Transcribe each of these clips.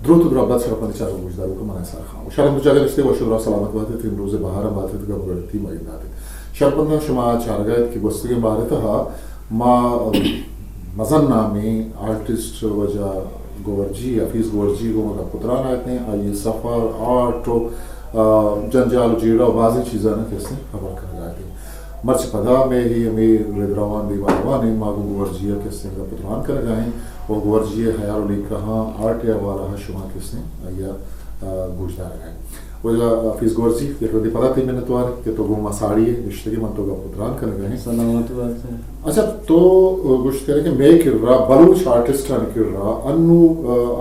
درود و درابت شرفنده چرا گوشدار و من سر خواهم شرم تو جاگرشته و شورا سلامت باید تیم روز بهار باید دیگر مورتی ما ایداده شرفنده شما چارگاهت که گستگی بارته ها ما مزن نامی آرتیست وجا گورجی حفیظ گورجی کو مگا پتران آتے ہیں آئی سفر آرٹ و جنجال و جیڑا و بعضی چیزاں نے کیسے خبر کر جاتے ہیں مرچ پدا میں ہی امیر ردروان دیواروان ہیں ماگو گورجی کیسے مگا پتران کر گئے وہ گورجی حیار و لیک رہا آرٹ یا والا شما کیسے آیا گوشدار گئے وہ حفیظ گورجی یک ردی پدا تھی میں نے تو آر کہ تو گو مساڑی ہے اشتری من تو گا پتران کر گئے سلامت بات ہے. اچھا تو گوشت کریں کہ میں کر رہا بلوچ آرٹسٹ کر رہا انو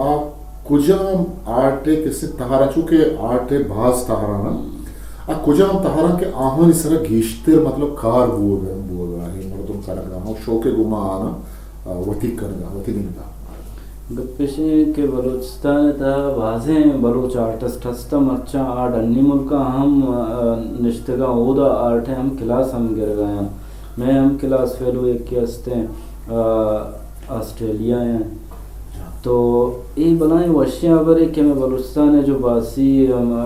آپ کجام آرٹے کسی تہارا چونکہ آرٹے بھاز تہارا نا کجام تہارا کہ آہن اس طرح گیشتر مطلب کار بول رہا ہے مردم کرنے گا شوق گما آنا وطی کرنے گا وطی نہیں تھا گپشے کے بلوچستان تا بازیں بلوچ آرٹسٹ ہستا مرچا آرٹ انی ملکا ہم نشتگا اودا آرٹ ہے ہم کلاس ہم گر گئے ہیں میں ہم کلاس فیلو ایک کے ہستے آسٹریلیا ہیں تو یہ بلائیں وشیاں برے کہ میں بلوچستان ہے جو باسی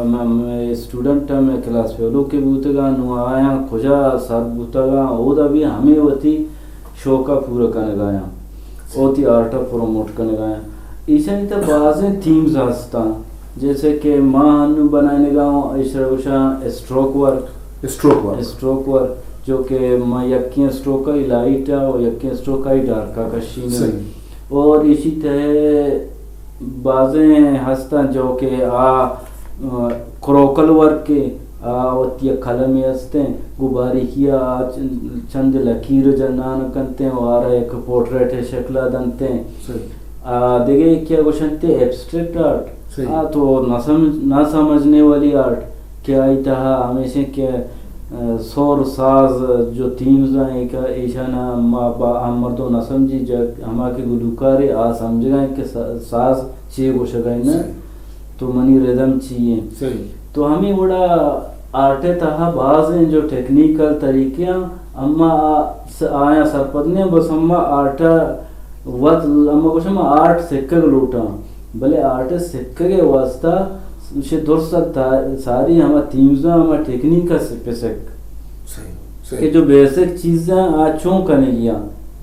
میں اسٹوڈنٹ ہے میں کلاس فیلو کے بوتگا نو آیا کھجا ساتھ بوتگا اودا بھی ہمیں ہوتی شوقہ پورا کرنے گایا اوتی آرٹا پروموٹ کرنے گایا اسے نہیں تا بعضیں تھیمز ہستا جیسے کہ مان بنانے گاؤں اشرا اسٹروک ورک جو کہ میں یکیاں اسٹروک ہی لائٹ ہے اور یکیاں اسٹروک ہی ڈارکا کشین ہے اور اسی طرح بعضیں ہستا جو کہ کروکل ورک کے وتی قلمی ہستے گباری کیا چند لکیر جنان کنتے ہیں اور ایک پورٹریٹ شکلہ دنتے ہیں دیکھے کیا گوشنتے ایبسٹریکٹ آرٹ تو نہ سمجھنے والی آرٹ کیا ایتہا ہمیشہ کہ سور ساز جو تیمز ہیں کہ ایشانا ہم مردوں نہ سمجھی ہما کے گلوکارے سمجھ گئے کہ ساز چیئے گوشہ گئے نا تو منی ردم چیئے تو ہمیں بڑا آرٹے تہا بعض ہیں جو ٹیکنیکل طریقیاں اما آیا سرپدنے بس اما آرٹا وقت اما کچھ اما آرٹ سکھگ لوٹا بلے آرٹ سکھگے واسطہ اسے درست ساری ہما تیمزاں ہما ٹیکنیکل سپیسک کہ جو بیسک چیزیں آچوں کرنے گیا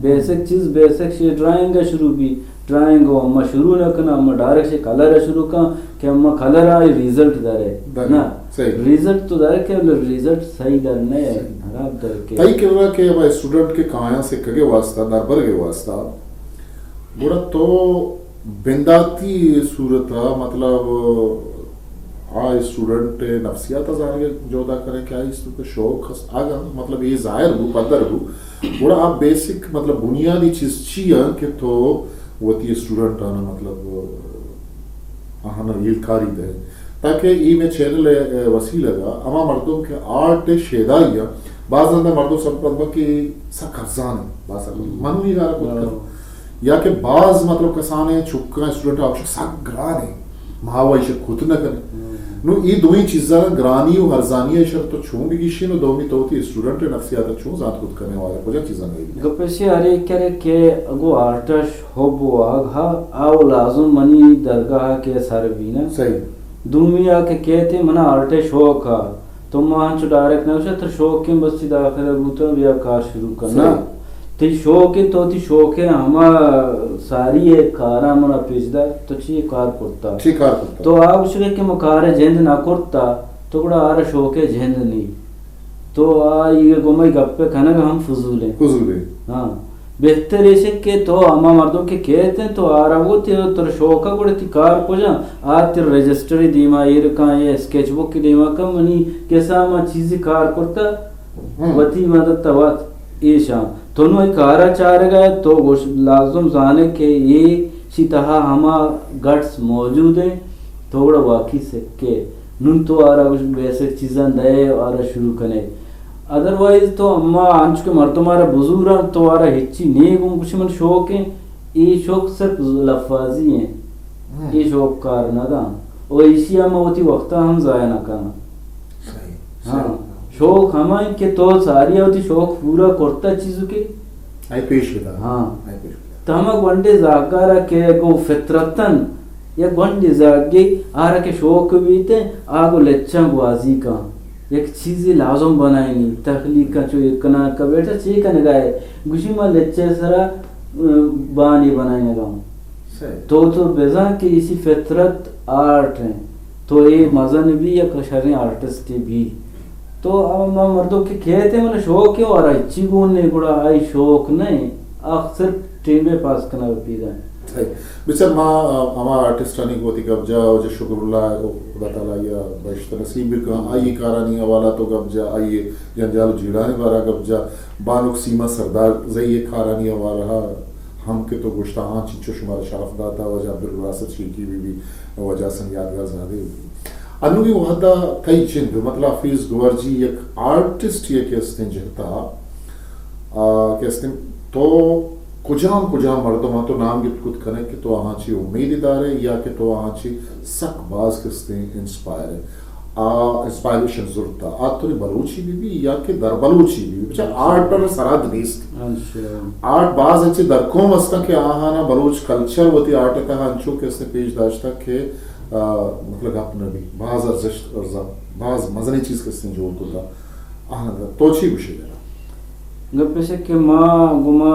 بیسک چیز بیسک سے ڈرائنگ شروع بھی ڈرائنگ ہو اما شروع نہ کرنا اما ڈائریکٹ سے کلر شروع کر کہ اما کلر آئی ریزلٹ دارے نا ریزلٹ تو دارے کہ ریزلٹ صحیح در نہیں ہے خراب در کے تائی کر رہا کہ اب اسٹوڈنٹ کے کہاں سے کگے واسطہ نربر کے واسطہ بڑا تو بنداتی صورتہ مطلب اسٹوڈنٹ نفسیات ازارے جودا کرے کیا اس کو شوق آگا مطلب یہ ظاہر ہو پدر ہو بڑا آپ بیسک مطلب بنیادی چیز چیئے کہ تو وتی اسٹوڈنٹ آنا مطلب آہانا ریل کاری دے تاکہ ای میں چینل وسیلہ گا اما مردوں کے آرٹ شیدائی بعض اندر مردوں سب پدبا کی سا خرزان ہے بعض منوی گارا کچھ کرو یا کہ بعض مطلب کسانے چھکا اسٹوڈنٹ آپشا سا گران ہے مہاوائی شک خود نہ کرے نو ای دوئی چیزاں گرانی و ہرزانی ہے شرط تو چھون بھی گیشی نو دومی توتی اسٹوڈنٹ نفسیات چھون ذات خود کرنے والا کجا چیزاں نہیں گپسی آرے کرے کہ اگو آرٹش حب و آگھا آو لازم منی درگاہ کے سر بینا صحیح دومی آکے کہتے منا آرٹش شوق ہا تو ماں چو ڈائریکٹ نوشا تر شوق کے بستی داخل بوتا بیا کار شروع کرنا تی شوق تو تی شوق ہے ہما ساری ایک کارا منا پیچدا تو چی کار کرتا تو آپ اسے کہ مکار جہند نہ کرتا تو بڑا آرہ شوق ہے جہند نہیں تو یہ گمائی گپے کھانا کہ ہم فضول ہیں ہاں بہتر ایسے کہ تو ہما مردوں کے کہتے ہیں تو آرہ وہ تر شوقہ گوڑے تی کار کو جا تر رجسٹری دیما ایرکاں یہ سکیچ بک کی دیما کم منی کیسا ہما چیزی کار کرتا وطی مدد توات ایشان تو نو ایک کارا چاہ گئے تو لازم جانے کہ یہ چی تہا ہما گٹس موجود ہیں تھوڑا واقعی سکے نن تو آرہ کچھ بیسک چیزاں دے آرہ شروع کرنے ادروائز تو اما آنچ کے مرتم آرہ بزرگاں تو آرہ ہچی نہیں گم کچھ من شوق ہیں یہ شوق صرف لفاظی ہیں یہ شوق کار نہ دا اور اسی اما ہوتی وقتا ہم ضائع نہ کرنا ہاں شوق ہمیں کہ تو ساری ہوتی شوق پورا کرتا چیزوں کے آئی پیش بتا ہاں تو ہمیں ونڈے زاکارہ کہ گو فطرتاً یک گنڈی زاگی آرہ کے شوق بیتے آگو لچاں بوازی کا ایک چیزی لازم بنائنی تخلیق کا چو کنا کا بیٹا چی کا نگائے گوشی ما لچے سرا بانی بنائنے گا تو بیزاں کی اسی فطرت آرٹ ہیں تو یہ مزن بھی یا کشریں آرٹسٹ بھی تو اب مردوں کے کہتے ہیں شوق کیوں آ رہا ہے اچھی گون نہیں گڑا آئی شوق نہیں اکثر ٹیم پاس کرنا پی جائیں بچر ماں ہما آرٹسٹانی کو ہوتی قبجہ اور جو شکر اللہ خدا تعالیٰ یا بشت نصیب بھی کہاں آئیے کارانی حوالہ تو قبجہ آئیے جنجال جیلانی بارا قبجہ بانک سیما سردار زیے کارانی حوالہ ہم کے تو گوشتہ ہاں چنچو شمار شرف داتا وجہ عبدالراست شیکی بھی وجہ سن یادگار زیادہ انو بھی وحدہ کئی چند مطلب حفیظ گورجی ایک آرٹسٹ یہ کہستیں جہتا کہستیں تو کجام مردم تو نام گت کت کنے کہ تو آہاں چی امید دارے یا کہ تو آہاں چی سک باز کہستیں انسپائر ہے انسپائریشن ضرورت تھا آج تو بلوچی بھی یا کہ در بلوچی بھی بچہ آرٹ پر سراد نیست آرٹ باز اچھی در کوم استا کہ آہانا بلوچ کلچر ہوتی آرٹ کہا انچو کہستیں پیش داشتا کہ مطلب اپنا بھی بعض ارزش بعض مزنی چیز کہستیں جو ہوتا تھا آہانا تو چی گوشی دینا گپے سے کہ ماں گما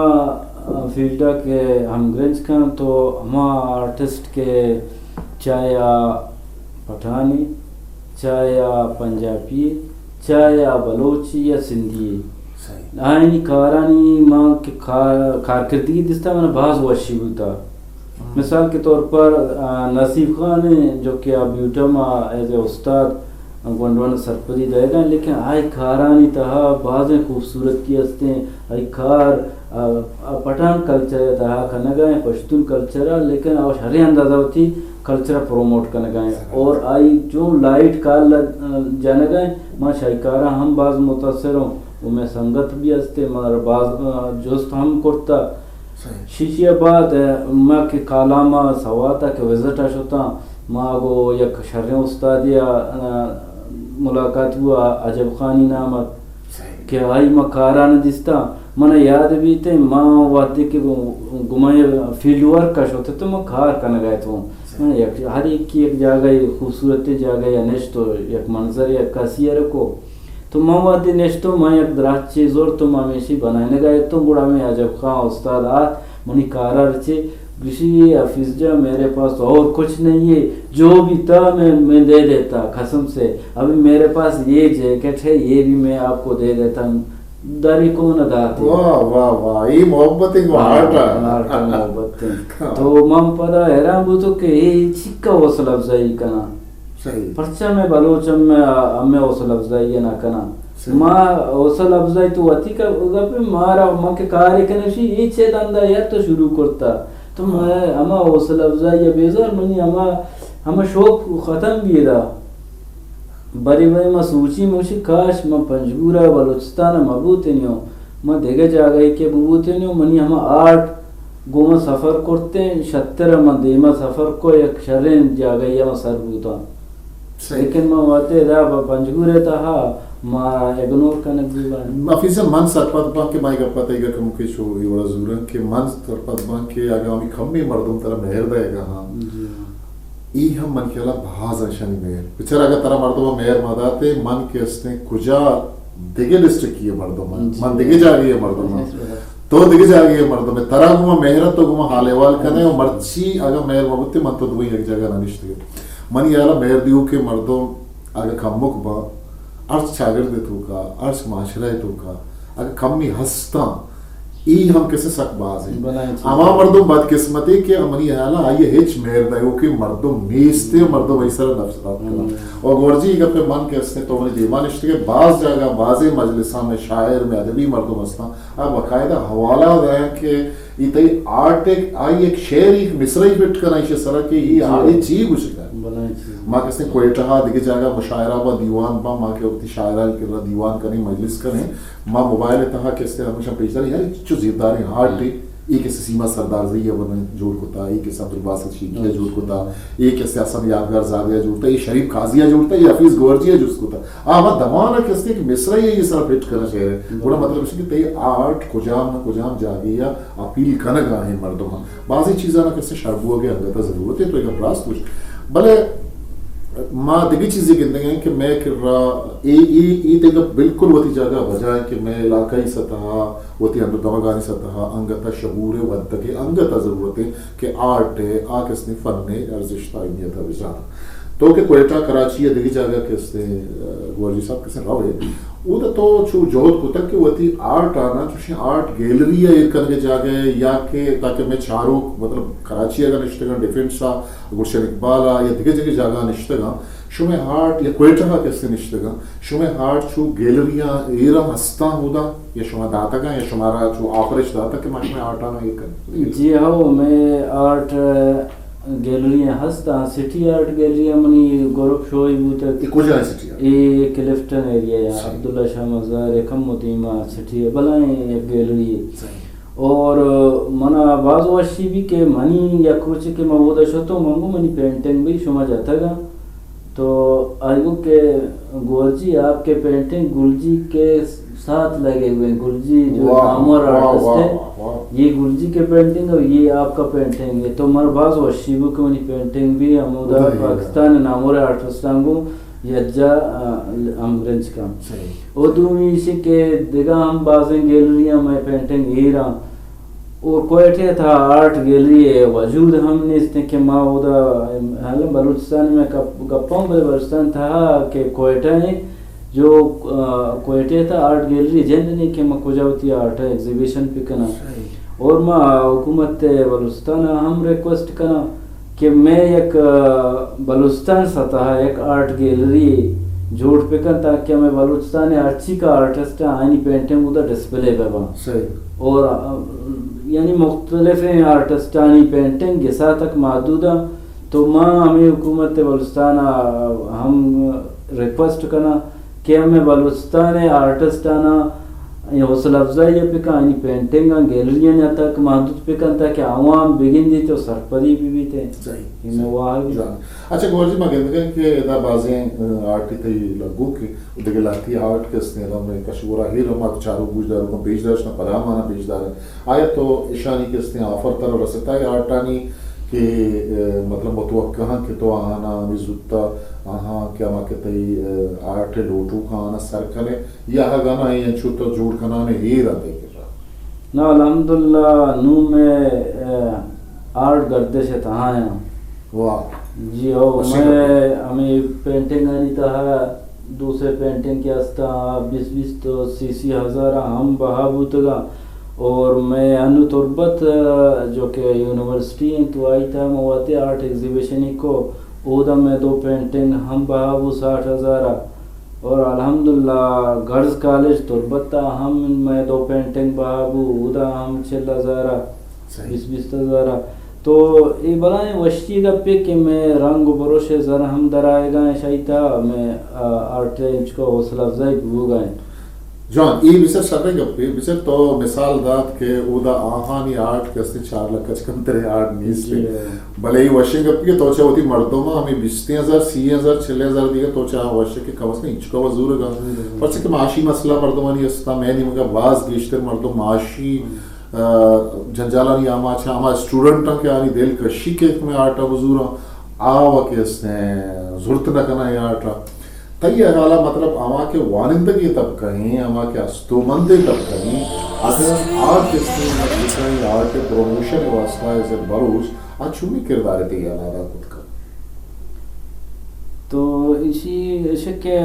فیلڈا کے ہم گرنج کا تو ہما آرٹسٹ کے چاہے پٹھانی چاہے پنجابی چاہے بلوچی یا سندھی آئینی کارانی ماں کے کارکردگی دستا میں بعض وشی ہوتا مثال کے طور پر نصیب خان جو کہ ابیوٹا ماں ایز اے استاد گونڈوان سرپدی دے گا لیکن آئی کھارانی تہا بعض خوبصورت کی ہستے آئی کھار پٹھان کلچر تہا کھنا گئے پشتون کلچر لیکن اور ہرے اندازہ ہوتی کلچر پروموٹ کرنا گئے اور آئی جو لائٹ کال جانا گئے ماں شائکارہ ہم بعض متاثر ہوں وہ میں سنگت بھی ہستے مگر بعض جوست ہم کرتا شیشی آباد ماں کے کالاما سواتا کہ وزٹ ہوتا ماں گو یک شرح استاد یا ملاقات ہوا عجب خانی نامت کہ آئی ماں کاران دستا منہ یاد بھی تھے ماں واتے کہ گمائے فیلڈ ورک کش ہوتے تو میں کار کرنے گئے تھا ہر ایک کی ایک جگہ خوبصورت جگہ یا نشتو ایک منظر یا کسی رکھو تو ماں واتے نشتو میں ایک درات چیز اور تو ماں میشی بنانے گئے تو بڑا میں عجب خان استاد آت منی کارا رچے گشی حفیظ جا میرے پاس اور کچھ نہیں ہے جو بھی تھا میں دے دیتا قسم سے ابھی میرے پاس یہ جیکٹ ہے یہ بھی میں آپ کو دے دیتا ہوں داری کو نہ داتے یہ محبتیں تو مام پدا حیران بوتو کہ یہ چکا حوصلہ افزائی کنا پرچہ میں بلوچم میں ہمیں حوصلہ افزائی نہ کنا ماں حوصلہ افزائی تو واتی کا مارا ماں کے کاری کنشی یہ چھے دندہ یا تو شروع کرتا تو میں ہما حوصلہ افزائی یا بیزار منی ہما شوق ختم بھی دا بری بری میں سوچی موشی کاش میں پنجگورہ بلوچستان مبوتے نہیں ہوں میں دیگے جا گئی کہ ببوتے نہیں ہوں منی ہما آرٹ گو میں سفر کرتے ہیں 76 میں دیمہ سفر کو ایک شرین جا گئی ہے میں سر بوتا لیکن میں واتے دا پنجگورہ تہا ماں اگنور کا نگوی بانی حفیظ من سرپت بان کے مائی گا پتہ ہے کہ مکہ شو یہ بڑا زورن کہ من سرپت بان کے آگا ہمیں کمی مردم ترہ مہر دے گا ہاں ای ہم من کے اللہ بہاز انشانی مہر بچر اگر ترہ مردم مہر ماداتے من کے اس نے کجا دیگے ڈسٹرک کی ہے مردم من دیگے جا گئی ہے مردم تو دیگے جا گئی ہے مردم ترہ گوما مہرت تو گوما حالیوال کنے اور مرچی اگر مہر مبتے من تو دوئی ایک جگہ نہ نشتے من یہ اللہ مہر دیو کے مردم اگر کمک با ارس شاگرد تو کا ارس معاشرہ تو کا اگر کمی ہستا ای ہم کیسے سک باز ہیں اما مردم بدقسمتی کہ امنی حالہ آئیے ہیچ مہر دائیو کہ مردم نیستے مردم ایسر نفس رات کرا اور گورجی اگر پہ من کیسے تو منی دیمان اشتے کہ بعض جگہ بعض مجلسان میں شاعر میں ادبی مردم ہستا اب باقاعدہ حوالہ دیں کہ یہ تی آرٹ آئی ایک شعر ایک مصرعی فٹ کرنا اسے سرہ کہ یہ آئی چی گوشے گا ماں کس نے کوئٹہ ہاں دیکھے جاگا مشاعرہ با دیوان پا ماں کے وقتی شاعرہ کے دیوان کریں مجلس کریں ماں موبائل اتہا کس نے ہمیشہ پیچ داری یار چو زیبدار ہیں ہارٹ ٹی ایک ایسے سیما سردار زیہ بنا جوڑ کتا، ایک ایسے عبدالباسط شیخیہ جوڑ کتا، ایک ایسے حسن یادگار زادیہ جوڑتا، یہ شریف قاضیہ جوڑتا، یہ حفیظ گورجیہ جوڑ کتا. آما دمانا کستے کہ مصرہ یہ سارا فٹ کرنا شہر ہے. بڑا مطلب ہے کہ تی آرٹ کجام نہ کجام جاگیا اپیل کنگ آہیں مردمان. بعضی چیزاں نہ کسے شربو آگے انگتا ضرورت ہے تو ایک اپراس توش. بلے ماں دیگی چیزیں گندے ہیں کہ میں کر رہا ای دیگا بالکل وہتی جگہ بجائے کہ میں علاقائی سطح وہتی اندر دماغانی سطح انگتا شعور ودگی انگتا ضرورت ہے کہ آرٹ ہے آکس نے فن نے ارزش تائمیت ہے بجانا. تو کہ کوئٹہ کراچی یا دیگی جگہ کس نے گوارجی صاحب کس نے رہو ہے وہ تو چھو جوہد کو تک کہ وہ تھی آرٹ آنا چوشی آرٹ گیلری ہے ایک کرنے جاگہ ہے یا کہ تاکہ میں چاروں مطلب کراچی اگر نشتگاں ڈیفنسا گلشن اقبالا یا دیگے جگہ جاگہ نشتگاں شمیں آرٹ یا کوئٹہ کا کس نے نشتگاں شمیں آرٹ چھو گیلریاں ایرم ہستاں ہودا یا شما داتا گا یا شمارا چھو آخرش داتا کہ میں آرٹ آنا ایک کرنے. جی ہاں میں آرٹ گیلریاں ہستا سٹی آرٹ گیلریاں منی گروپ شوئی بوتا کجا ہے سٹی آرٹ یہ کلفٹن ایریا ہے عبداللہ شاہ مزار کم متیمہ سٹی ہے بلائیں ایک گیلری ہے. اور منا بعض واشی بھی کہ منی یا کچھ کہ مودا شتو منگو منی پینٹنگ بھی شما جاتا گا تو آئیگو کہ گورجی آپ کے پینٹنگ گلجی کے ساتھ لگے ہوئے. گلجی جو نامور آرٹسٹ ہے یہ گلجی کے پینٹنگ اور یہ آپ کا پینٹنگ ہے. تو مر بعض وشیبو کے منی پینٹنگ بھی ہمودا پاکستان نامور آرٹسٹان کو یجا امرنج کا اور دومی اسی کے دیگا ہم بعضیں گیلریاں میں پینٹنگ ہی رہا اور کوئٹے تھا آرٹ گیلری ہے وجود ہم نے اس نے کہ ماں اودا حالا بلوچستان میں گپاؤں بلوچستان تھا کہ کوئٹہ ہے جو کوئٹے تھا آرٹ گیلری جن نہیں کہ میں کجا ہوتی آرٹ ایگزیبیشن پہ کنا اور میں حکومت بلوچستان ہم ریکویسٹ کنا کہ میں ایک بلوچستان سطح ایک آرٹ گیلری جوڑ پہ کن تاکہ میں بلوچستان اچھی کا آرٹسٹ آئینی پینٹنگ ادھر ڈسپلے پہ با اور یعنی مختلف آرٹسٹانی پینٹنگ کے ساتھ تک محدودہ. تو ماں ہمیں حکومت بلوچستان ہم ریکویسٹ کرنا کہ ہمیں بلوچستان آرٹسٹانا حوصلہ افزائی پہ کا یعنی پینٹنگ گیلریاں یا تک محدود پہ کن تاکہ عوام بگن دی تو سرپری بھی تھے. اچھا گورجی میں کہتے ہیں کہ ادا بازیں آرٹی تی لگو کہ دیکھے لاتی آرٹ کس نے رہا میں کشورہ ہی رہا چاروں بوجداروں کو بیچ دارش نہ پرام آنا بیچ دار ہے آیا تو اشانی کس نے آفر تر رستا ہے آرٹانی کہ مطلب متوقع کہ تو آنا وزتا آہاں کیا ماں کہتے ہی آرٹ لوٹو کا آنا سر کنے یا گانا ہے چھو تو جوڑ کنا نے ہی رہا دے گا نا الحمدللہ نو میں آرٹ گردش ہے تہاں ہیں. واہ جی ہو میں ہمیں پینٹنگ آنی تہا دوسرے پینٹنگ کے ہستا 20 تو 30 ہزار ہم بہا بوتگا اور میں انو تربت جو کہ یونیورسٹی ہیں تو آئی تھا مواتے آرٹ ایگزیبیشن کو اودا میں 2 پینٹنگ ہم بہا وہ 60,000 اور الحمدللہ گرز کالج تربت تا ہم میں 2 پینٹنگ بہا وہ اودا ہم 60,000 20,000 تو یہ بلائیں وشتی گا پہ کہ میں رنگ و بروش زر ہم درائے گا شاہیتا میں آرٹ انچ کو حوصلہ افزائی ہو گئے. جان یہ بسر شرطے گا پہ بسر تو مثال داد کہ اودا آہانی آرٹ کستے 4 لکھ کچکم ترے آرٹ نیز لے بلے ہی وشنگ گا پہ تو چاہ ہوتی مردوں میں ہمیں 20,000 30,000 60,000 دیگا تو چاہ وشنگ کے کمس نہیں انچ کا وزور گا پر سے کہ معاشی مسئلہ مردوں نہیں استا میں نہیں مگا باز گیشتر مردوں معاشی جنجالانی آما چھا آما اسٹوڈنٹاں کے آنی دل کشی کے میں آرٹا وزورا آوا کے اس نے ضرورت نہ کنا یہ آرٹا تایی حالا مطلب آما کے وانندگی تب کہیں آما کے استومندے تب کہیں اگر آرٹ اس نے مطلب آرٹ پروموشن واسطہ ایسے بروز آج چومی کردار تھی آنا خود کا تو اسی شکے